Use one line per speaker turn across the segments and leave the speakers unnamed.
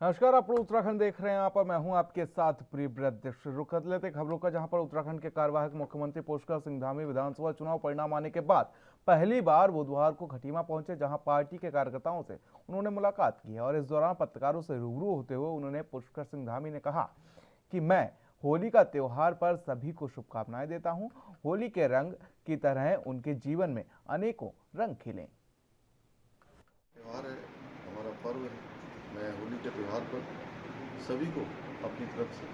नमस्कार, आप लोग उत्तराखंड देख रहे हैं। यहाँ पर मैं हूं आपके साथ प्रियव्रत। रुक कर लेते खबरों का, जहां पर उत्तराखंड के कार्यवाहक मुख्यमंत्री पुष्कर सिंह धामी विधानसभा चुनाव परिणाम आने के बाद पहली बार बुधवार को खटीमा पहुंचे, जहां पार्टी के कार्यकर्ताओं से उन्होंने मुलाकात की है। और इस दौरान पत्रकारों से रूबरू होते हुए उन्होंने पुष्कर सिंह धामी ने कहा कि मैं होली का त्योहार पर सभी को शुभकामनाएं देता हूं। होली के रंग की तरह उनके जीवन में अनेकों रंग खिले।
त्यौहार है, हमारा पर्व है। मैं होली के त्यौहार पर सभी को अपनी तरफ से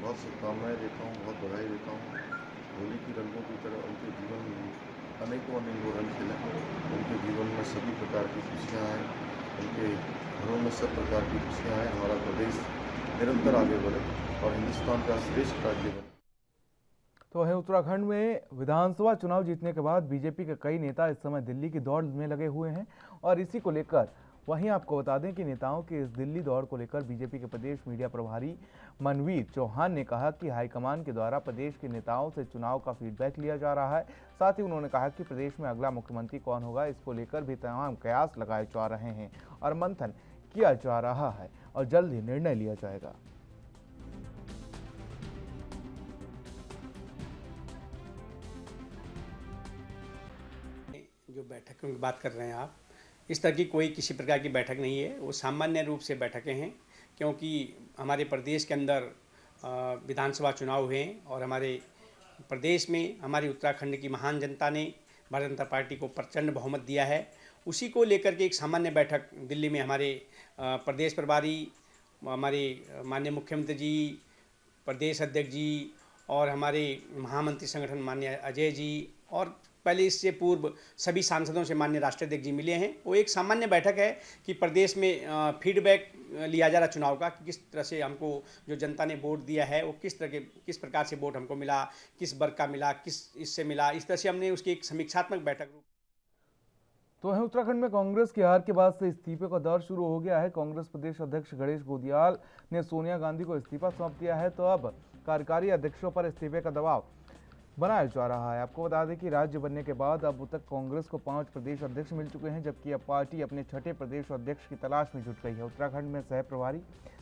बहुत शुभकामनाएं देता हूं, बहुत बधाई देता हूं। होली की रंगों की तरह उनके जीवन में अनेकों रंग खिले, उनके जीवन में सभी प्रकार की खुशियां आएँ, उनके घरों में सब प्रकार की खुशियां आएँ। हमारा प्रदेश निरंतर आगे बढ़े और हिंदुस्तान का श्रेष्ठ राज्य बने।
तो वहीं उत्तराखंड में विधानसभा चुनाव जीतने के बाद बीजेपी के कई नेता इस समय दिल्ली की दौड़ में लगे हुए हैं। और इसी को लेकर वहीं आपको बता दें कि नेताओं के इस दिल्ली दौड़ को लेकर बीजेपी के प्रदेश मीडिया प्रभारी मनवीर चौहान ने कहा कि हाईकमान के द्वारा प्रदेश के नेताओं से चुनाव का फीडबैक लिया जा रहा है। साथ ही उन्होंने कहा कि प्रदेश में अगला मुख्यमंत्री कौन होगा, इसको लेकर भी तमाम कयास लगाए जा रहे हैं और मंथन किया जा रहा है और जल्द ही निर्णय लिया जाएगा।
जो बैठकों की बात कर रहे हैं आप, इस तरह की कोई किसी प्रकार की बैठक नहीं है। वो सामान्य रूप से बैठकें हैं, क्योंकि हमारे प्रदेश के अंदर विधानसभा चुनाव हुए हैं और हमारे प्रदेश में हमारी उत्तराखंड की महान जनता ने भारतीय जनता पार्टी को प्रचंड बहुमत दिया है। उसी को लेकर के एक सामान्य बैठक दिल्ली में हमारे प्रदेश प्रभारी, हमारे माननीय मुख्यमंत्री जी, प्रदेश अध्यक्ष जी और हमारे महामंत्री संगठन माननीय अजय जी और पहले इससे पूर्व सभी सांसदों से माननीय राष्ट्रीय अध्यक्ष जी मिले हैं। वो एक सामान्य बैठक है कि प्रदेश में फीडबैक लिया जा रहा चुनाव का, कि किस तरह से हमको जो जनता ने वोट दिया है वो किस प्रकार से वोट हमको मिला, किस वर्ग का मिला, किस इससे मिला। इस तरह से हमने उसकी एक समीक्षात्मक बैठक।
तो वहीं उत्तराखंड में कांग्रेस की हार के बाद से इस्तीफे का दौर शुरू हो गया है। कांग्रेस प्रदेश अध्यक्ष गणेश गोदियाल ने सोनिया गांधी को इस्तीफा सौंप दिया है, तो अब कार्यकारी अध्यक्षों पर इस्तीफे का दबाव बनाया जा रहा है। आपको बता दें कि राज्य बनने के बाद अब तक कांग्रेस को 5 प्रदेश अध्यक्ष मिल चुके हैं, जबकि अब पार्टी अपने छठे प्रदेश अध्यक्ष की तलाश में जुट गई है। उत्तराखंड में सह प्रभारी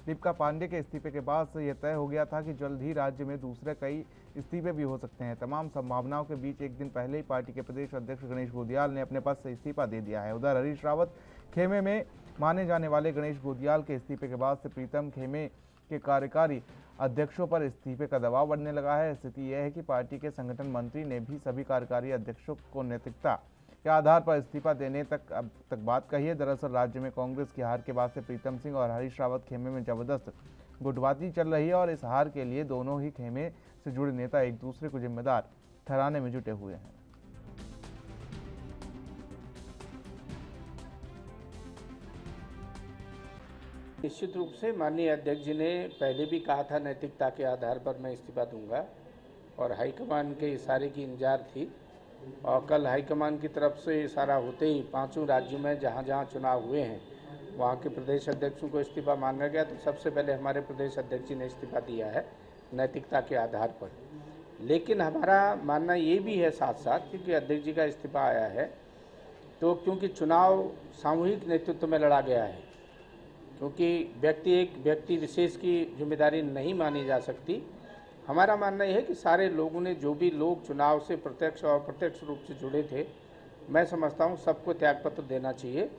दीपिका पांडे के इस्तीफे के बाद से यह तय हो गया था कि जल्द ही राज्य में दूसरे कई इस्तीफे भी हो सकते हैं। तमाम संभावनाओं के बीच एक दिन पहले ही पार्टी के प्रदेश अध्यक्ष गणेश गोदियाल ने अपने पद से इस्तीफा दे दिया है। उधर हरीश रावत खेमे में माने जाने वाले गणेश गोदियाल के इस्तीफे के बाद से प्रीतम खेमे के कार्यकारी अध्यक्षों पर इस्तीफे का दबाव बढ़ने लगा है। स्थिति यह है कि पार्टी के संगठन मंत्री ने भी सभी कार्यकारी अध्यक्षों को नैतिकता के आधार पर इस्तीफा देने तक अब तक बात कही है। दरअसल राज्य में कांग्रेस की हार के बाद से प्रीतम सिंह और हरीश रावत खेमे में जबरदस्त गुटबाजी चल रही है और इस हार के लिए दोनों ही खेमे से जुड़े नेता एक दूसरे को जिम्मेदार ठहराने में जुटे हुए हैं।
निश्चित रूप से माननीय अध्यक्ष जी ने पहले भी कहा था नैतिकता के आधार पर मैं इस्तीफा दूंगा और हाईकमान के इशारे की इंतजार थी। और कल हाईकमान की तरफ से इशारा होते ही 5 राज्यों में जहां जहां चुनाव हुए हैं वहां के प्रदेश अध्यक्षों को इस्तीफा मांगा गया। तो सबसे पहले हमारे प्रदेश अध्यक्ष जी ने इस्तीफा दिया है नैतिकता के आधार पर। लेकिन हमारा मानना ये भी है साथ साथ, क्योंकि अध्यक्ष जी का इस्तीफा आया है तो क्योंकि चुनाव सामूहिक नेतृत्व में लड़ा गया है, क्योंकि एक व्यक्ति विशेष की जिम्मेदारी नहीं मानी जा सकती। हमारा मानना यह है कि सारे लोगों ने, जो भी लोग चुनाव से प्रत्यक्ष और अप्रत्यक्ष रूप से जुड़े थे, मैं समझता हूं सबको त्यागपत्र देना चाहिए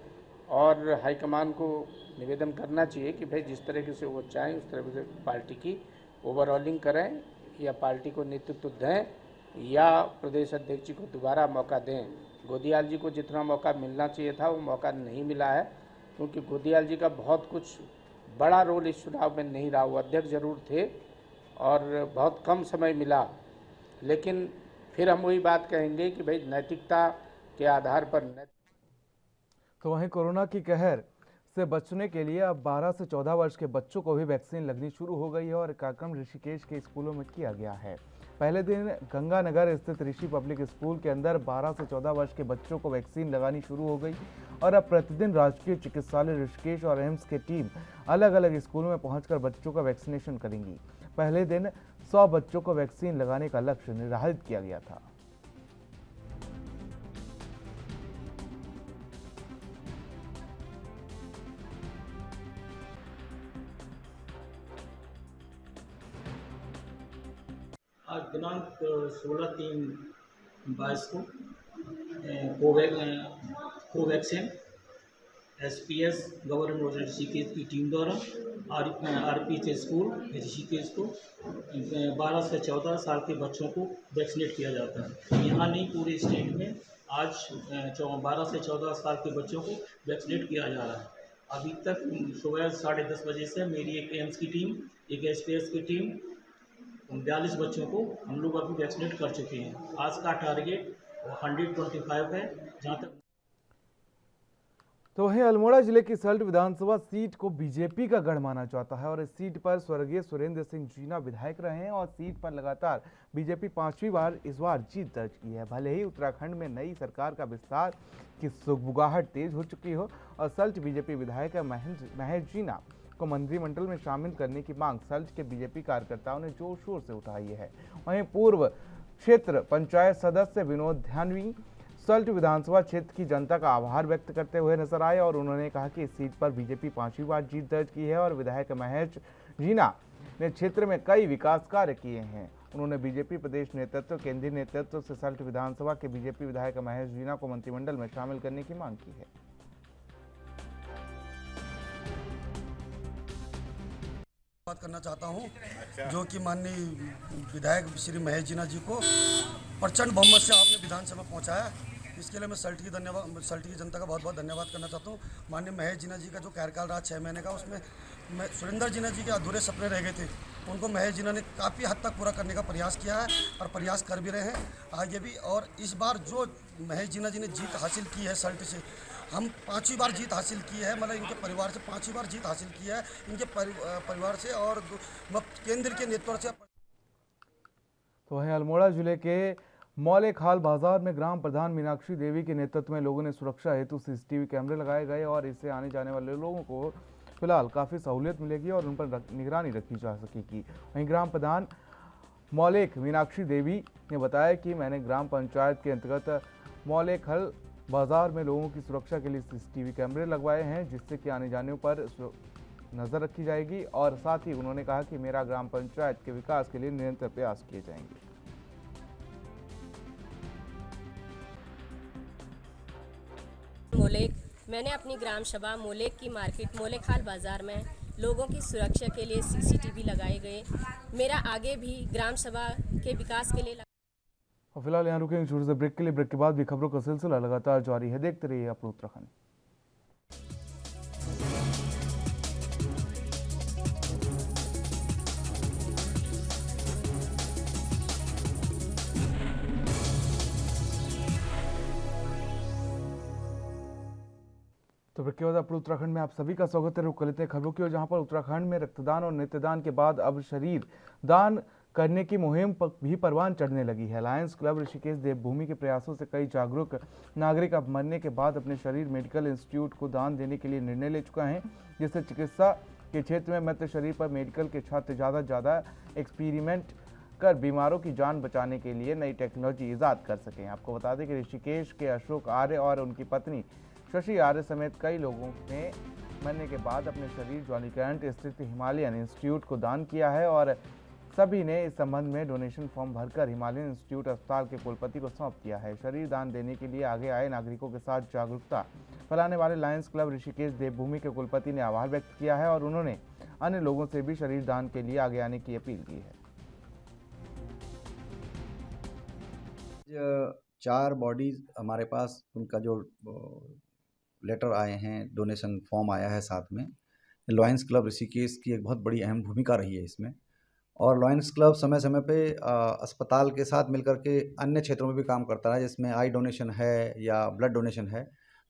और हाईकमान को निवेदन करना चाहिए कि भाई जिस तरीके से वो चाहें उस तरह से पार्टी की ओवरऑलिंग करें या पार्टी को नेतृत्व दें या प्रदेश अध्यक्ष जी को दोबारा मौका दें। गोदियाल जी को जितना मौका मिलना चाहिए था वो मौका नहीं मिला है, क्योंकि गोदियाल जी का बहुत कुछ बड़ा रोल इस चुनाव में नहीं रहा। वो अध्यक्ष जरूर थे और बहुत कम समय मिला, लेकिन फिर हम वही बात कहेंगे कि भाई नैतिकता के आधार पर।
तो वहीं कोरोना की कहर से बचने के लिए अब 12 से 14 वर्ष के बच्चों को भी वैक्सीन लगनी शुरू हो गई है और कार्यक्रम ऋषिकेश के स्कूलों में किया गया है। पहले दिन गंगानगर स्थित ऋषि पब्लिक स्कूल के अंदर 12 से 14 वर्ष के बच्चों को वैक्सीन लगानी शुरू हो गई और अब प्रतिदिन राजकीय चिकित्सालय ऋषिकेश और एम्स की टीम अलग अलग स्कूलों में पहुंचकर बच्चों का वैक्सीनेशन करेंगी। पहले दिन 100 बच्चों को वैक्सीन लगाने का लक्ष्य निर्धारित किया गया था।
आज दिनांक 16/3/22 को कोवैक्सीन SPS गवर्नमेंट ऋषिकेश की टीम द्वारा RPH स्कूल ऋषिकेश को 12 से 14 साल के बच्चों को वैक्सीनेट किया जाता है। यहाँ नहीं, पूरे स्टेट में आज 12 से 14 साल के बच्चों को वैक्सीनेट किया जा रहा है। अभी तक सुबह 10:30 बजे से मेरी एक एम्स की टीम, एक SPS की टीम 42 बच्चों को हम लोग अभी वैक्सीनेट कर चुके हैं। आज का टारगेट 125 है। जहाँ तक
तो वहीं अल्मोड़ा जिले की सल्ट विधानसभा सीट को बीजेपी का गढ़ माना जाता है और इस सीट पर स्वर्गीय सुरेंद्र सिंह जीना विधायक रहे हैं और सीट पर लगातार बीजेपी 5वीं बार इस बार जीत दर्ज की है। भले ही उत्तराखंड में नई सरकार का विस्तार की सुगबुगाहट तेज हो चुकी हो और सल्ट बीजेपी विधायक महेश जीना को मंत्रिमंडल में शामिल करने की मांग सल्ट के बीजेपी कार्यकर्ताओं ने जोर शोर से उठाई है। वहीं पूर्व क्षेत्र पंचायत सदस्य विनोद ध्यानवी सल्ट विधानसभा क्षेत्र की जनता का आभार व्यक्त करते हुए नजर आए और उन्होंने कहा कि इस सीट पर बीजेपी 5वीं बार जीत दर्ज की है और विधायक महेश जीना ने क्षेत्र में कई विकास कार्य किए हैं। उन्होंने बीजेपी प्रदेश नेतृत्व, केंद्रीय नेतृत्व से सल्ट विधानसभा के बीजेपी विधायक महेश जीना को मंत्रिमंडल में शामिल करने की मांग की है।
बात करना चाहता हूं जो कि माननीय विधायक श्री महेश जीना जी को प्रचंड बहुमत से आपने विधानसभा पहुंचाया, इसके लिए मैं सल्ट की जनता का बहुत बहुत धन्यवाद करना चाहता हूं। माननीय महेश जीना जी का जो कार्यकाल रहा 6 महीने का, उसमें सुरेंद्र जीना जी के अधूरे सपने रह गए थे, उनको महेश जीना ने काफ़ी हद तक पूरा करने का प्रयास किया है और प्रयास कर भी रहे हैं आगे भी। और इस बार जो महेश जीना जी ने जीत हासिल की है सल्ट से, हम 5वीं बार जीत हासिल की है, मतलब इनके परिवार से 5वीं बार जीत हासिल की है, इनके परिवार से और केंद्र के नेतृत्व से।
तो वहीं अल्मोड़ा जिले के मौले खाल बाजार में ग्राम प्रधान मीनाक्षी देवी के नेतृत्व में लोगों ने सुरक्षा हेतु CCTV कैमरे लगाए गए और इससे आने जाने वाले लोगों को फिलहाल काफ़ी सहूलियत मिलेगी और उन पर निगरानी रखी जा सकेगी। वहीं ग्राम प्रधान मौलेख मीनाक्षी देवी ने बताया कि मैंने ग्राम पंचायत के अंतर्गत मौले खाल बाजार में लोगों की सुरक्षा के लिए CCTV कैमरे लगवाए हैं, जिससे कि आने जाने पर नज़र रखी जाएगी और साथ ही उन्होंने कहा कि मेरा ग्राम पंचायत के विकास के लिए निरंतर प्रयास किए जाएंगे।
मोलेक, मैंने अपनी ग्राम सभा मोलेक की मार्केट मोलेखाल बाज़ार में लोगों की सुरक्षा के लिए CCTV लगाए गए। मेरा आगे भी ग्राम सभा के विकास के लिए।
और फिलहाल यहाँ रुकेंगे छोटे से ब्रेक के लिए। ब्रेक के बाद भी खबरों का सिलसिला लगातार जारी है, देखते रहिए अपना उत्तराखंड। तो ब्रेक के बाद अपने उत्तराखंड में आप सभी का स्वागत है। रुक लेते हैं खबरों की ओर, जहां पर उत्तराखंड में रक्तदान और नेत्रदान के बाद अब शरीर दान करने की मुहिम भी परवान चढ़ने लगी है। लायंस क्लब ऋषिकेश देवभूमि के प्रयासों से कई जागरूक नागरिक अब मरने के बाद अपने शरीर मेडिकल इंस्टीट्यूट को दान देने के लिए निर्णय ले चुका है, जिससे चिकित्सा के क्षेत्र में मृत शरीर पर मेडिकल के छात्र ज़्यादा से ज़्यादा एक्सपेरिमेंट कर बीमारों की जान बचाने के लिए नई टेक्नोलॉजी ईजाद कर सकें। आपको बता दें कि ऋषिकेश के अशोक आर्य और उनकी पत्नी शशि आर्य समेत कई लोगों ने मरने के बाद अपने शरीर जॉलीकैंट स्थित हिमालयन इंस्टीट्यूट को दान किया है और सभी ने इस संबंध में डोनेशन फॉर्म भरकर हिमालयन इंस्टीट्यूट अस्पताल के कुलपति को सौंप दिया है। शरीर दान देने के लिए आगे आए नागरिकों के साथ जागरूकता फैलाने वाले लायंस क्लब ऋषिकेश देवभूमि के कुलपति ने आभार व्यक्त किया है और उन्होंने अन्य लोगों से भी शरीर दान के लिए आगे आने की अपील की है।
4 बॉडीज हमारे पास उनका जो लेटर आए हैं, डोनेशन फॉर्म आया है, साथ में लायंस क्लब ऋषिकेश की एक बहुत बड़ी अहम भूमिका रही है इसमें। और लायंस क्लब समय समय पे अस्पताल के साथ मिलकर के अन्य क्षेत्रों में भी काम करता है, जिसमें आई डोनेशन है या ब्लड डोनेशन है।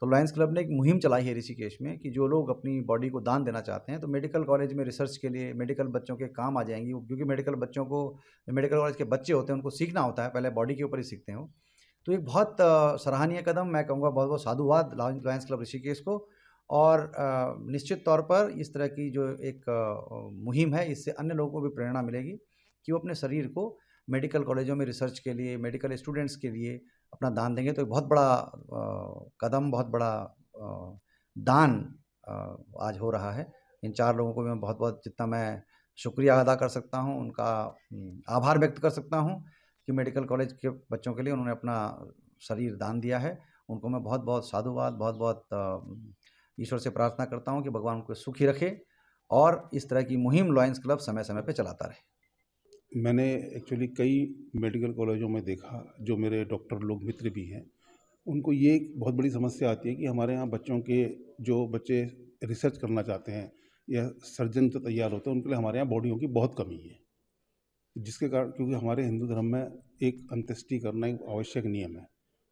तो लायंस क्लब ने एक मुहिम चलाई है ऋषिकेश में कि जो लोग अपनी बॉडी को दान देना चाहते हैं तो मेडिकल कॉलेज में रिसर्च के लिए मेडिकल बच्चों के काम आ जाएंगी, क्योंकि मेडिकल बच्चों को, मेडिकल कॉलेज के बच्चे होते हैं, उनको सीखना होता है, पहले बॉडी के ऊपर ही सीखते हैं। तो एक बहुत सराहनीय कदम, मैं कहूँगा बहुत बहुत साधुवाद लायंस क्लब ऋषिकेश को। और निश्चित तौर पर इस तरह की जो एक मुहिम है, इससे अन्य लोगों को भी प्रेरणा मिलेगी कि वो अपने शरीर को मेडिकल कॉलेजों में रिसर्च के लिए, मेडिकल स्टूडेंट्स के लिए अपना दान देंगे। तो एक बहुत बड़ा कदम, बहुत बड़ा दान आज हो रहा है। इन 4 लोगों को मैं बहुत बहुत, जितना मैं शुक्रिया अदा कर सकता हूँ, उनका आभार व्यक्त कर सकता हूँ कि मेडिकल कॉलेज के बच्चों के लिए उन्होंने अपना शरीर दान दिया है। उनको मैं बहुत बहुत साधुवाद, बहुत बहुत ईश्वर से प्रार्थना करता हूँ कि भगवान उनको सुखी रखे और इस तरह की मुहिम लॉयंस क्लब समय समय पे चलाता रहे।
मैंने एक्चुअली कई मेडिकल कॉलेजों में देखा, जो मेरे डॉक्टर लोग मित्र भी हैं, उनको ये एक बहुत बड़ी समस्या आती है कि हमारे यहाँ जो बच्चे रिसर्च करना चाहते हैं या सर्जन जो तैयार होते हैं, उनके लिए हमारे यहाँ बॉडियों की बहुत कमी है, जिसके कारण, क्योंकि हमारे हिंदू धर्म में एक अंत्येष्टि करना एक आवश्यक नियम है,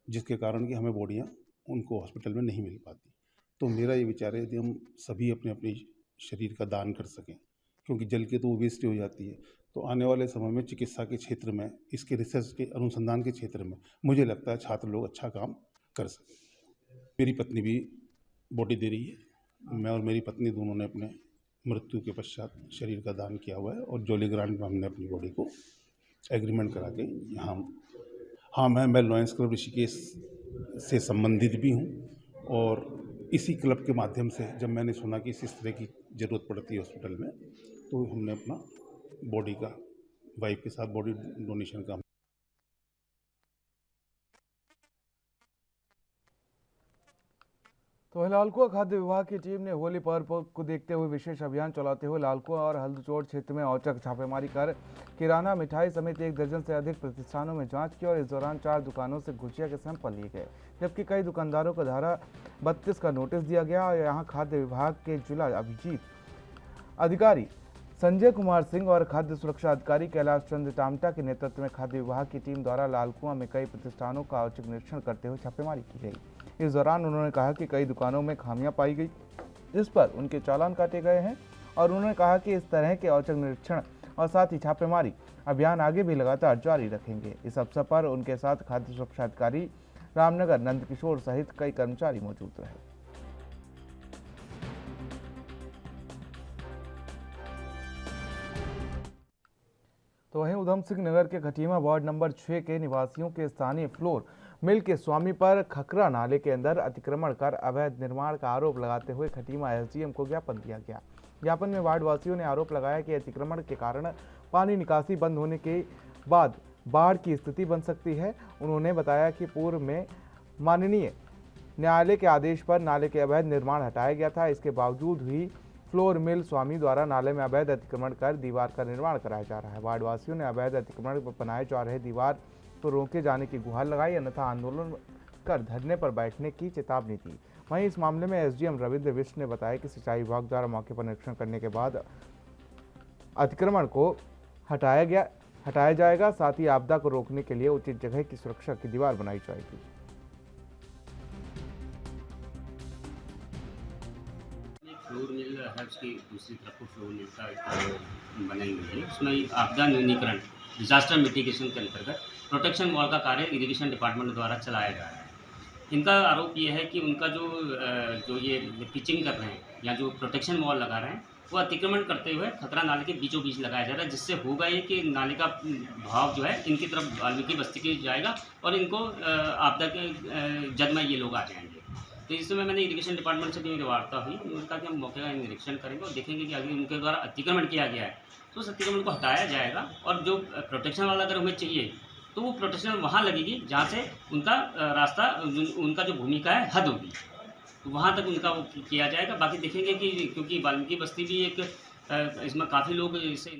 जिसके कारण कि हमें बॉडियाँ उनको हॉस्पिटल में नहीं मिल पाती। तो मेरा ये विचार है यदि हम सभी अपने अपने शरीर का दान कर सकें, क्योंकि जल के तो ओबेसिटी हो जाती है, तो आने वाले समय में चिकित्सा के क्षेत्र में, इसके रिसर्च के अनुसंधान के क्षेत्र में मुझे लगता है छात्र लोग अच्छा काम कर सकें। मेरी पत्नी भी बॉडी दे रही है, मैं और मेरी पत्नी दोनों ने अपने मृत्यु के पश्चात शरीर का दान किया हुआ है और जॉली ग्रांट में हमने अपनी बॉडी को एग्रीमेंट करा के यहाँ, हाँ मैं लॉयंस क्लब ऋषिकेश से संबंधित भी हूँ और इसी क्लब के माध्यम से जब मैंने सुना कि इस तरह की ज़रूरत पड़ती है हॉस्पिटल में, तो हमने अपना बॉडी का, वाइफ के साथ बॉडी डोनेशन का।
तो लालकुआ खाद्य विभाग की टीम ने होली पर्व को देखते हुए विशेष अभियान चलाते हुए लालकुआ और हल्दचोड़ क्षेत्र में औचक छापेमारी कर किराना, मिठाई समेत 1 दर्जन से अधिक प्रतिष्ठानों में जांच की और इस दौरान 4 दुकानों से गुजिया के सैंपल लिए गए, जबकि कई दुकानदारों को धारा 32 का नोटिस दिया गया। और यहाँ खाद्य विभाग के जिला अभिजीत अधिकारी संजय कुमार सिंह और खाद्य सुरक्षा अधिकारी कैलाश चंद्र टामटा के नेतृत्व में खाद्य विभाग की टीम द्वारा लालकुआ में कई प्रतिष्ठानों का औचक निरीक्षण करते हुए छापेमारी की गई। इस दौरान उन्होंने कहा कि कई दुकानों में खामियां पाई गई, जिस पर उनके चालान काटे गए हैं और उन्होंने कहा कि इस तरह के औचक निरीक्षण और साथ ही छापेमारी अभियान आगे भी लगातार जारी रखेंगे। इस अवसर पर उनके साथ खाद्य सुरक्षा अधिकारी रामनगर नंदकिशोर सहित कई कर्मचारी मौजूद रहे। तो वहीं उधम सिंह नगर के खटीमा वार्ड नंबर 6 के निवासियों के स्थानीय फ्लोर मिल के स्वामी पर खकरा नाले के अंदर अतिक्रमण कर अवैध निर्माण का आरोप लगाते हुए खटीमा एसडीएम को ज्ञापन दिया गया। ज्ञापन में वार्ड वासियों ने आरोप लगाया कि अतिक्रमण के कारण पानी निकासी बंद होने के बाद बाढ़ की स्थिति बन सकती है। उन्होंने बताया कि पूर्व में माननीय न्यायालय के आदेश पर नाले के अवैध निर्माण हटाया गया था, इसके बावजूद भी फ्लोर मिल स्वामी द्वारा नाले में अवैध अतिक्रमण कर दीवार का निर्माण कराया जा रहा है। वार्ड वासियों ने अवैध अतिक्रमण पर बनाए जा रहे दीवार को रोके जाने की गुहार लगाई, अन्यथा आंदोलन कर धरने पर बैठने की चेतावनी दी। वहीं इस मामले में एसडीएम रविंद्र विष्ट ने बताया कि सिंचाई विभाग द्वारा मौके पर निरीक्षण करने के बाद अतिक्रमण को हटाया जाएगा, साथ ही आपदा को रोकने के लिए उचित जगह की सुरक्षा की दीवार बनाई जाएगी।
फ्लोर मिल हर्ब्स की दूसरी तरफ को फ्लोर मिल का बनाई हुई है, उसमें आपदा न्यूनीकरण डिजास्टर मिटिगेशन के अंतर्गत प्रोटेक्शन वॉल का कार्य इरिगेशन डिपार्टमेंट द्वारा चलाया जा रहा है। इनका आरोप ये है कि उनका जो ये पिचिंग कर रहे हैं या जो प्रोटेक्शन वॉल लगा रहे हैं वो अतिक्रमण करते हुए खतरा नाले के बीचों बीच लगाया जा रहा है, जिससे होगा ये कि नाले का भाव जो है इनकी तरफ वाल्मीकि बस्ती की जाएगा और इनको आपदा के जद में ये लोग आ जाएंगे। तो इस समय मैंने इरिगेशन डिपार्टमेंट से भी वार्ता हुई, उन्होंने कहा कि हम मौके का निरीक्षण करेंगे और देखेंगे कि अगर उनके द्वारा अतिक्रमण किया गया है तो उस अतिक्रमण को हटाया जाएगा और जो प्रोटेक्शन वाला अगर हमें चाहिए तो वो प्रोटेक्शन वहाँ लगेगी जहाँ से उनका रास्ता, उनका जो भूमिका है हद होगी, तो वहाँ तक उनका वो किया जाएगा। बाकी देखेंगे कि क्योंकि वाल्मीकि बस्ती भी एक इसमें काफ़ी लोग इसे।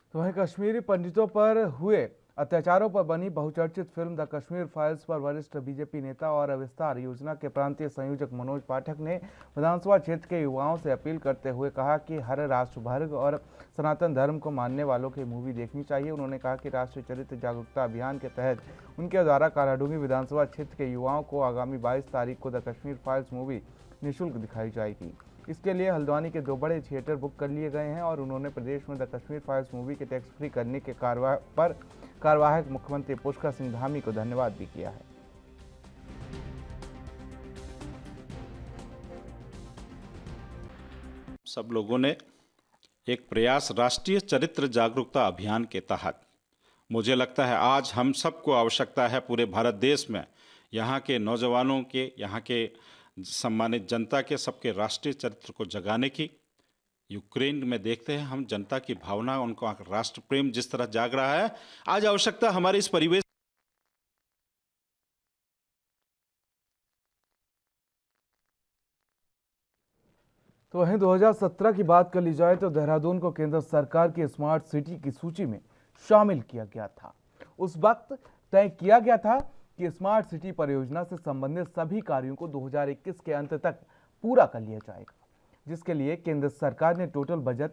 तो वहीं कश्मीरी पंडितों पर हुए अत्याचारों पर बनी बहुचर्चित फिल्म द कश्मीर फाइल्स पर वरिष्ठ बीजेपी नेता और विस्तार योजना के प्रांतीय संयोजक मनोज पाठक ने विधानसभा क्षेत्र के युवाओं से अपील करते हुए कहा कि हर राष्ट्रभर और सनातन धर्म को मानने वालों की मूवी देखनी चाहिए। उन्होंने कहा कि राष्ट्रीय चरित्र जागरूकता अभियान के तहत उनके द्वारा कालाडूंगी विधानसभा क्षेत्र के युवाओं को आगामी 22 तारीख को द कश्मीर फाइल्स मूवी निःशुल्क दिखाई जाएगी। इसके लिए हल्द्वानी के 2 बड़े थिएटर बुक कर लिए गए हैं और उन्होंने प्रदेश में द कश्मीर फाइल्स मूवी के टैक्स फ्री करने के कार्यवाहक मुख्यमंत्री पुष्कर सिंह धामी को धन्यवाद भी किया है।
सब लोगों ने एक प्रयास राष्ट्रीय चरित्र जागरूकता अभियान के तहत, मुझे लगता है आज हम सबको आवश्यकता है पूरे भारत देश में यहाँ के नौजवानों के, यहाँ के सम्मानित जनता के, सबके राष्ट्रीय चरित्र को जगाने की। यूक्रेन में देखते हैं हम जनता की भावना, उनका राष्ट्र प्रेम जिस तरह जाग रहा है, आज आवश्यकता हमारे इस परिवेश।
तो वहीं 2017 की बात कर ली जाए तो देहरादून को केंद्र सरकार की स्मार्ट सिटी की सूची में शामिल किया गया था। उस वक्त तय किया गया था कि स्मार्ट सिटी परियोजना से संबंधित सभी कार्यों को 2021 के अंत तक पूरा कर लिया जाएगा, जिसके लिए केंद्र सरकार ने टोटल बजट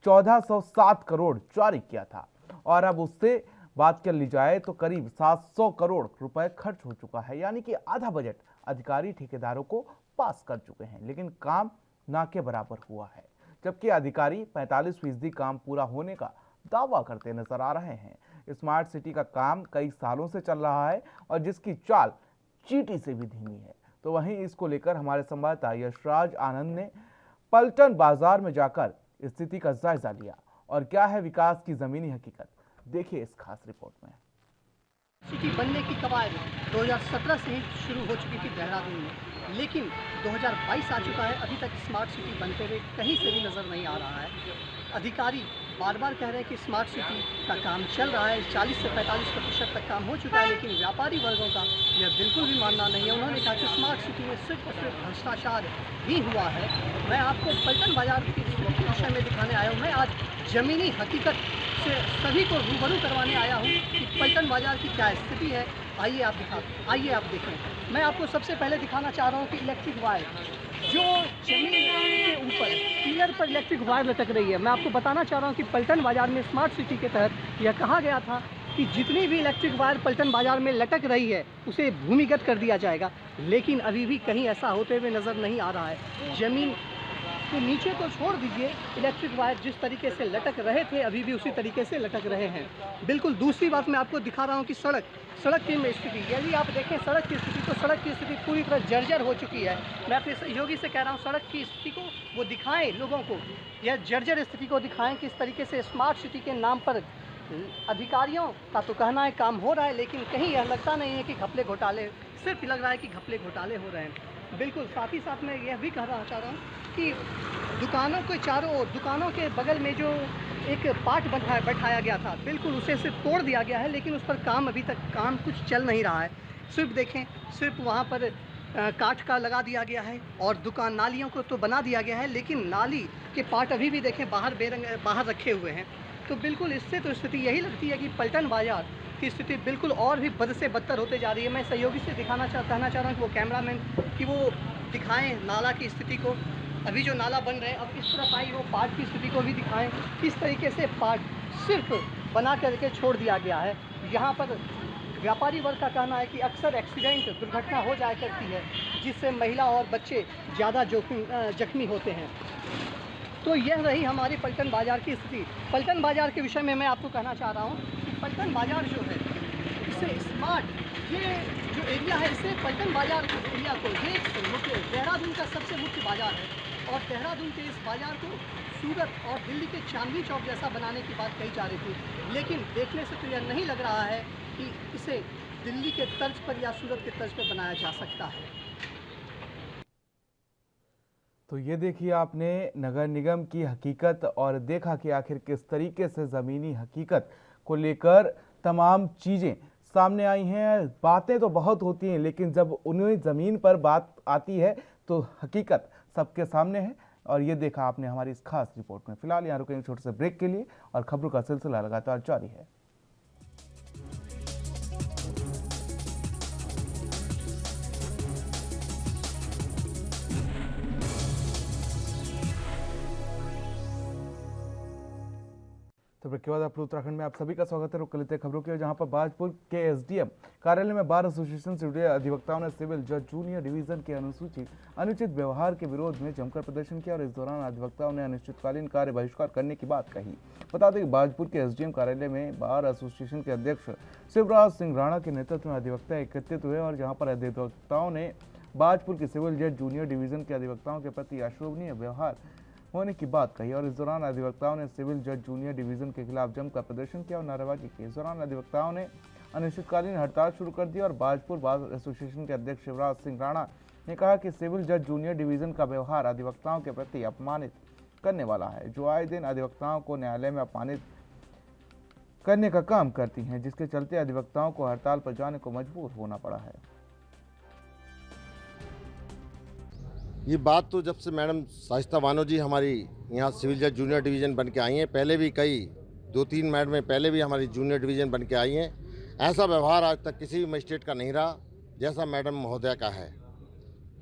1407 करोड़ जारी किया था। और अब उससे बात कर ली जाए तो करीब 700 करोड़ रुपए खर्च हो चुका है, यानी कि आधा बजट अधिकारी ठेकेदारों को पास कर चुके हैं, लेकिन काम ना के बराबर हुआ है। जबकि अधिकारी 45% काम पूरा होने का दावा करते नजर आ रहे हैं। स्मार्ट सिटी का काम कई सालों से चल रहा है और जिसकी चाल चींटी से भी धीमी है। तो वहीं इसको लेकर हमारे संवाददाता यशराज आनंद ने पलटन बाजार में जाकर स्थिति का जायजा लिया और क्या है विकास की जमीनी हकीकत, देखिए इस खास रिपोर्ट में।
सिटी बनने की कवायद 2017 से ही शुरू हो चुकी थी देहरादून में, लेकिन 2022 आ चुका है, अभी तक स्मार्ट सिटी बनते हुए कहीं से भी नज़र नहीं आ रहा है। अधिकारी बार बार कह रहे हैं कि स्मार्ट सिटी का काम चल रहा है, 40 से 45% तक काम हो चुका है, लेकिन व्यापारी वर्गों का यह बिल्कुल भी मानना नहीं है। उन्होंने कहा कि स्मार्ट सिटी में सिर्फ और सिर्फ भ्रष्टाचार ही हुआ है। मैं आपको पलटन बाजार की स्थिति के विषय में दिखाने आया हूँ। मैं आज ज़मीनी हकीकत से सभी को रूबरू करवाने आया हूँ कि पलटन बाजार की क्या स्थिति है। आइए आप देखें। मैं आपको सबसे पहले दिखाना चाह रहा हूँ कि इलेक्ट्रिक वायर जो जमीन के ऊपर पिलर पर इलेक्ट्रिक वायर लटक रही है। मैं आपको बताना चाह रहा हूँ कि पलटन बाजार में स्मार्ट सिटी के तहत यह कहा गया था कि जितनी भी इलेक्ट्रिक वायर पलटन बाजार में लटक रही है उसे भूमिगत कर दिया जाएगा, लेकिन अभी भी कहीं ऐसा होते हुए नज़र नहीं आ रहा है। ज़मीन के नीचे तो छोड़ दीजिए, इलेक्ट्रिक वायर जिस तरीके से लटक रहे थे अभी भी उसी तरीके से लटक रहे हैं। बिल्कुल दूसरी बात मैं आपको दिखा रहा हूँ कि सड़क की स्थिति, यदि आप देखें सड़क की स्थिति तो सड़क की स्थिति पूरी तरह जर्जर हो चुकी है। मैं अपने सहयोगी से कह रहा हूँ सड़क की स्थिति को वो दिखाएं, लोगों को यह जर्जर स्थिति को दिखाएं। किस तरीके से स्मार्ट सिटी के नाम पर अधिकारियों का तो कहना है काम हो रहा है, लेकिन कहीं यह लगता नहीं है कि घपले घोटाले, सिर्फ लग रहा है कि घपले घोटाले हो रहे हैं। बिल्कुल साथ ही साथ मैं यह भी कहना चाह रहा हूँ कि दुकानों के चारों ओर, दुकानों के बगल में जो एक पार्ट बैठाया गया था, बिल्कुल उसे सिर्फ तोड़ दिया गया है, लेकिन उस पर काम अभी तक कुछ चल नहीं रहा है। सिर्फ देखें, सिर्फ वहाँ पर काठ का लगा दिया गया है और दुकान नालियों को तो बना दिया गया है, लेकिन नाली के पार्ट अभी भी देखें बाहर रखे हुए हैं। तो बिल्कुल इससे तो स्थिति यही लगती है कि पलटन बाजार की स्थिति बिल्कुल और भी बद से बदतर होते जा रही है। मैं सहयोगी से कहना चाह रहा हूँ कि वो कैमरामैन कि वो दिखाएं नाला की स्थिति को। अभी जो नाला बन रहे हैं, अब इस तरफ आई वो पार्ट की स्थिति को भी दिखाएं। किस तरीके से पार्ट सिर्फ बना करके छोड़ दिया गया है। यहाँ पर व्यापारी वर्ग का कहना है कि अक्सर एक्सीडेंट, दुर्घटना हो जाया करती है, जिससे महिला और बच्चे ज़्यादा जख्मी होते हैं। तो यह रही हमारी पलटन बाजार की स्थिति। पलटन बाजार के विषय में मैं आपको कहना चाह रहा हूँ कि पलटन बाजार जो है, इसे स्मार्ट, ये जो एरिया है, इसे पलटन बाजार एरिया को, ये मुख्य देहरादून का सबसे मुख्य बाजार है और देहरादून के इस बाजार को सूरत और दिल्ली के चांदनी चौक जैसा बनाने की बात कही जा रही थी, लेकिन देखने से तो यह नहीं लग रहा है कि इसे दिल्ली के तर्ज पर या सूरत के तर्ज पर बनाया जा सकता है।
तो ये देखिए आपने नगर निगम की हकीकत और देखा कि आखिर किस तरीके से ज़मीनी हकीकत को लेकर तमाम चीज़ें सामने आई हैं। बातें तो बहुत होती हैं, लेकिन जब उन्हें ज़मीन पर बात आती है तो हकीकत सबके सामने है। और ये देखा आपने हमारी इस खास रिपोर्ट में। फिलहाल यहाँ रुकेंगे छोटे से ब्रेक के लिए और खबरों का सिलसिला लगातार जारी है। तो ब्रेक के बाद आप उत्तराखंड में आप सभी का स्वागत है। रुक लेते हैं खबरों की, जहां पर बाजपुर के एसडीएम कार्यालय में बार एसोसिएशन से जुड़े अधिवक्ताओं ने सिविल जज जूनियर डिवीजन के अनुचित व्यवहार के विरोध में जमकर प्रदर्शन किया और इस दौरान अधिवक्ताओं ने अनिश्चितकालीन कार्य बहिष्कार करने की बात कही। बता दें कि बाजपुर के एसडीएम कार्यालय में बार एसोसिएशन के अध्यक्ष शिवराज सिंह राणा के नेतृत्व में अधिवक्ता एकत्रित हुए और जहाँ पर अधिवक्ताओं ने बाजपुर के सिविल जज जूनियर डिवीजन के अधिवक्ताओं के प्रति अशोभनीय व्यवहार होने की बात कही और इस दौरान अधिवक्ताओं ने सिविल जज जूनियर डिवीजन के खिलाफ जमकर प्रदर्शन किया और नारेबाजी की। इस दौरान अधिवक्ताओं ने अनिश्चितकालीन हड़ताल शुरू कर दी और बाजपुर बार एसोसिएशन के अध्यक्ष शिवराज सिंह राणा ने कहा कि सिविल जज जूनियर डिवीजन का व्यवहार अधिवक्ताओं के प्रति अपमानित करने वाला है, जो आए दिन अधिवक्ताओं को न्यायालय में अपमानित करने का काम करती हैं, जिसके चलते अधिवक्ताओं को हड़ताल पर जाने को मजबूर होना पड़ा है।
ये बात तो जब से मैडम शाइस्ता बानो जी हमारी यहाँ सिविल जज जूनियर डिवीज़न बन के आई हैं, पहले भी कई 2-3 मैडमें पहले भी हमारी जूनियर डिवीज़न बन के आई हैं, ऐसा व्यवहार आज तक किसी भी मजिस्ट्रेट का नहीं रहा जैसा मैडम महोदया का है।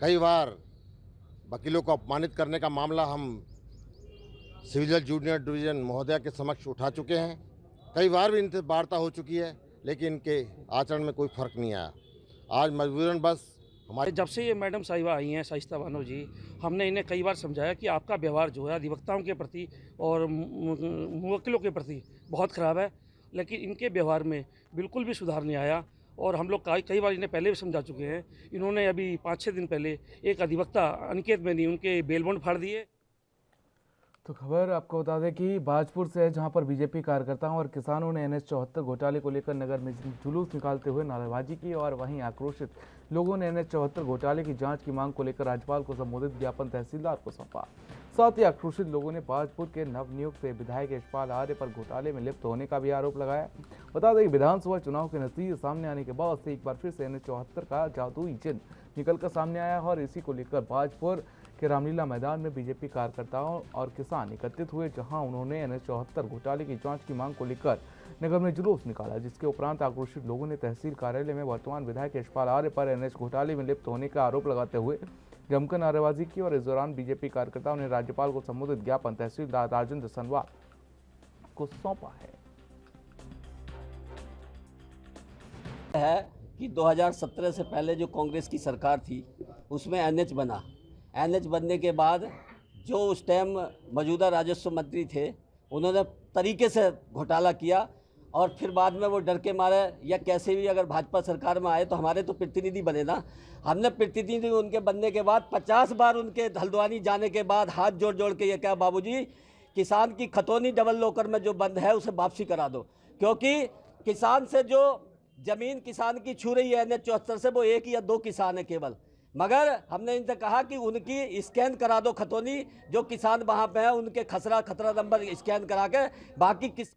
कई बार वकीलों को अपमानित करने का मामला हम सिविल जज जूनियर डिवीज़न महोदया के समक्ष उठा चुके हैं, कई बार भी इनसे वार्ता हो चुकी है, लेकिन इनके आचरण में कोई फ़र्क नहीं आया। आज मजबूरन बस हमारे
जब से ये मैडम साहिबा आई हैं शाइस्ता बानो जी, हमने इन्हें कई बार समझाया कि आपका व्यवहार जो है अधिवक्ताओं के प्रति और मुवक्किलों के प्रति बहुत ख़राब है, लेकिन इनके व्यवहार में बिल्कुल भी सुधार नहीं आया। और हम लोग कई बार इन्हें पहले भी समझा चुके हैं। इन्होंने अभी 5-6 दिन पहले एक अधिवक्ता अनिकेत मैनी उनके बेल बॉन्ड फाड़ दिए।
तो खबर आपको बता दें कि भाजपुर से है, जहां पर बीजेपी कार्यकर्ताओं और किसानों ने NH 74 घोटाले को लेकर नगर में जुलूस निकालते हुए नारेबाजी की और वहीं आक्रोशित लोगों ने NH 74 घोटाले की जांच की मांग को लेकर राज्यपाल को संबोधित ज्ञापन तहसीलदार को सौंपा। साथ ही आक्रोशित लोगों ने भाजपुर के नवनियुक्त विधायक यशपाल आर्य पर घोटाले में लिप्त होने का भी आरोप लगाया। बता दें कि विधानसभा चुनाव के नतीजे सामने आने के बाद से एक बार फिर से NH 74 का जादुई चिन्ह निकलकर सामने आया और इसी को लेकर भाजपुर के रामलीला मैदान में बीजेपी कार्यकर्ताओं और किसान एकत्रित हुए, जहां उन्होंने NH 74 घोटाले की जांच की मांग को लेकर नगर में जुलूस निकाला, जिसके उपरांत आक्रोशित लोगों ने तहसील कार्यालय में वर्तमान विधायक यशपाल आर्य पर NH घोटाले में लिप्त होने का आरोप लगाते हुए जमकर नारेबाजी की और इस दौरान बीजेपी कार्यकर्ताओं ने राज्यपाल को संबोधित ज्ञापन तहसीलदार राजेंद्र सनवाल को सौंपा
है कि 2017 से पहले जो कांग्रेस की सरकार थी उसमें NH बना। NH बनने के बाद जो उस टाइम मौजूदा राजस्व मंत्री थे उन्होंने तरीके से घोटाला किया और फिर बाद में वो डर के मारे या कैसे भी अगर भाजपा सरकार में आए तो हमारे तो प्रतिनिधि बने ना। हमने प्रतिनिधि उनके बनने के बाद 50 बार उनके हल्द्वानी जाने के बाद हाथ जोड़ जोड़ के ये कहा, बाबूजी किसान की खतौनी डबल लोकर में जो बंद है उसे वापसी करा दो, क्योंकि किसान से जो ज़मीन किसान की छू रही है NH 74 से वो 1 या 2 किसान है केवल। मगर हमने इनसे कहा कि उनकी स्कैन करा दो खतौनी, जो किसान वहाँ पे है उनके खतरा नंबर स्कैन करा के बाकी किस।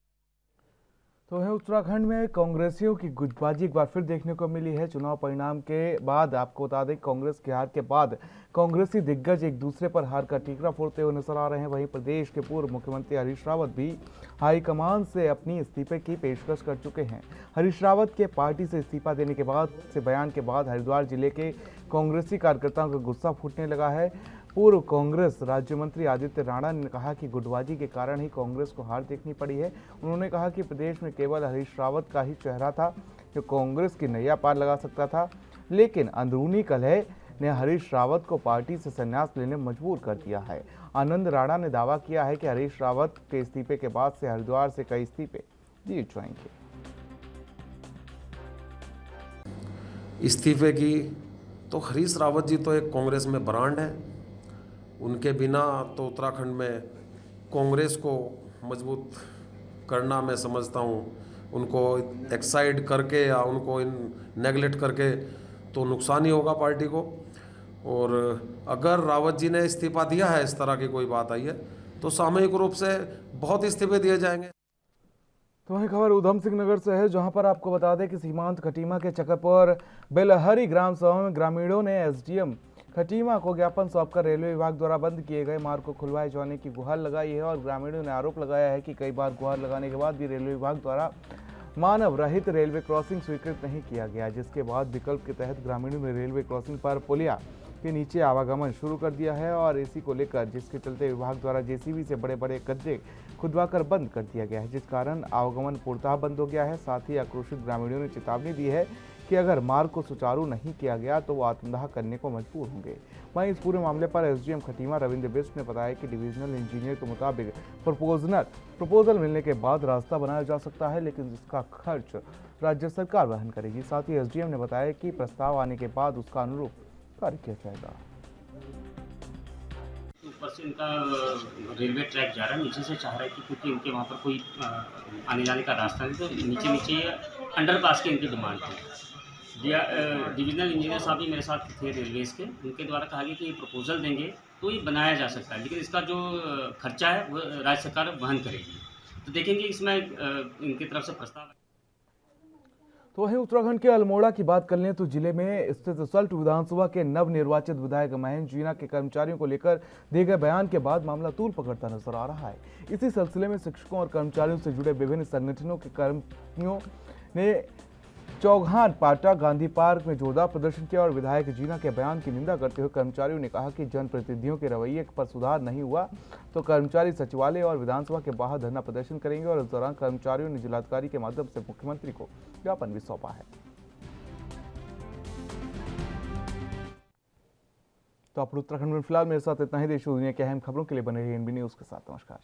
तो है उत्तराखंड में कांग्रेसियों की गुटबाजी एक बार फिर देखने को मिली है। चुनाव परिणाम के बाद आपको बता दें कांग्रेस की हार के बाद कांग्रेसी दिग्गज एक दूसरे पर हार का टीकरा फोड़ते हुए नजर आ रहे हैं। वहीं प्रदेश के पूर्व मुख्यमंत्री हरीश रावत भी हाईकमान से अपनी इस्तीफे की पेशकश कर चुके हैं। हरीश रावत के पार्टी से इस्तीफा देने के बाद से बयान के बाद हरिद्वार जिले के कांग्रेसी कार्यकर्ताओं का गुस्सा फूटने लगा है। पूर्व कांग्रेस राज्य मंत्री आदित्य राणा ने कहा कि गुटबाजी के कारण ही कांग्रेस को हार देखनी पड़ी है। उन्होंने कहा कि प्रदेश में केवल हरीश रावत का ही चेहरा था जो कांग्रेस की नैया पार लगा सकता था, लेकिन अंदरूनी कलह ने हरीश रावत को पार्टी से संन्यास लेने में मजबूर कर दिया है। आनंद राणा ने दावा किया है कि हरीश रावत के इस्तीफे के बाद से हरिद्वार से कई इस्तीफे दिए जाएंगे।
इस्तीफे की तो हरीश रावत जी तो एक कांग्रेस में ब्रांड है, उनके बिना तो उत्तराखंड में कांग्रेस को मजबूत करना मैं समझता हूँ उनको एक्साइड करके या उनको नेगलेक्ट करके तो नुकसान ही होगा पार्टी को। और अगर रावत जी ने इस्तीफा दिया है, इस तरह की कोई बात आई है, तो सामूहिक रूप से बहुत इस्तीफे दिए जाएंगे।
तो वही खबर उधम सिंह नगर से है, जहां पर आपको बता दें कि सीमांत खटीमा के चक्कर बेलहरी ग्राम सभा में ग्रामीणों ने SDM खटीमा को ज्ञापन सौंपकर रेलवे विभाग द्वारा बंद किए गए मार्ग को खुलवाए जाने की गुहार लगाई है। और ग्रामीणों ने आरोप लगाया है कि कई बार गुहार लगाने के बाद भी रेलवे विभाग द्वारा मानव रहित रेलवे क्रॉसिंग स्वीकृत नहीं किया गया, जिसके बाद विकल्प के तहत ग्रामीणों ने रेलवे क्रॉसिंग पर पुलिया के नीचे आवागमन शुरू कर दिया है। और इसी को लेकर जिसके चलते विभाग द्वारा JCB से बड़े बड़े गड्ढे खुदवाकर बंद कर दिया गया है, जिस कारण आवागमन पूर्णतः बंद हो गया है। साथ ही आक्रोशित ग्रामीणों ने चेतावनी दी है कि अगर मार्ग को सुचारू नहीं किया गया तो वो आत्मदाह करने को मजबूर होंगे। वहीं इस पूरे मामले पर SDM खटीमा रविंद्र बिष्ट ने बताया कि डिविजनल इंजीनियर के मुताबिक प्रपोजल मिलने के बाद रास्ता बनाया जा सकता है, लेकिन जिसका खर्च राज्य सरकार वहन करेगी। साथ ही SDM ने बताया कि प्रस्ताव आने के बाद उसका अनुरूप कार्य किया जाएगा।
ऊपर से इनका रेलवे ट्रैक जा रहा है, नीचे से चाह रहा है कि क्योंकि इनके वहाँ पर कोई आने जाने का रास्ता नहीं, तो नीचे अंडरपास की इनकी डिमांड थी। डिविजनल इंजीनियर साहब भी मेरे साथ थे रेलवेज़ के, उनके द्वारा कहा गया कि ये प्रपोजल देंगे तो ये बनाया जा सकता है, लेकिन इसका जो खर्चा है वो राज्य सरकार वहन करेगी। तो देखेंगे इसमें इनकी तरफ से प्रस्ताव।
तो वहीं उत्तराखंड के अल्मोड़ा की बात कर लें तो जिले में स्थित सल्ट विधानसभा के नवनिर्वाचित विधायक महेंद्र जीना के कर्मचारियों को लेकर दिए गए बयान के बाद मामला तूल पकड़ता नजर आ रहा है। इसी सिलसिले में शिक्षकों और कर्मचारियों से जुड़े विभिन्न संगठनों के कर्मियों ने चौघान पाटा गांधी पार्क में जोरदार प्रदर्शन किया और विधायक जीना के बयान की निंदा करते हुए कर्मचारियों ने कहा कि जनप्रतिनिधियों के रवैये पर सुधार नहीं हुआ तो कर्मचारी सचिवालय और विधानसभा के बाहर धरना प्रदर्शन करेंगे। और इस दौरान कर्मचारियों ने जिलाधिकारी के माध्यम से मुख्यमंत्री को ज्ञापन भी सौंपा है। तो आप उत्तराखंड में फिलहाल मेरे साथ इतना ही। देश और दुनिया की अहम खबरों के लिए बने रहिए एनबी न्यूज के साथ। नमस्कार।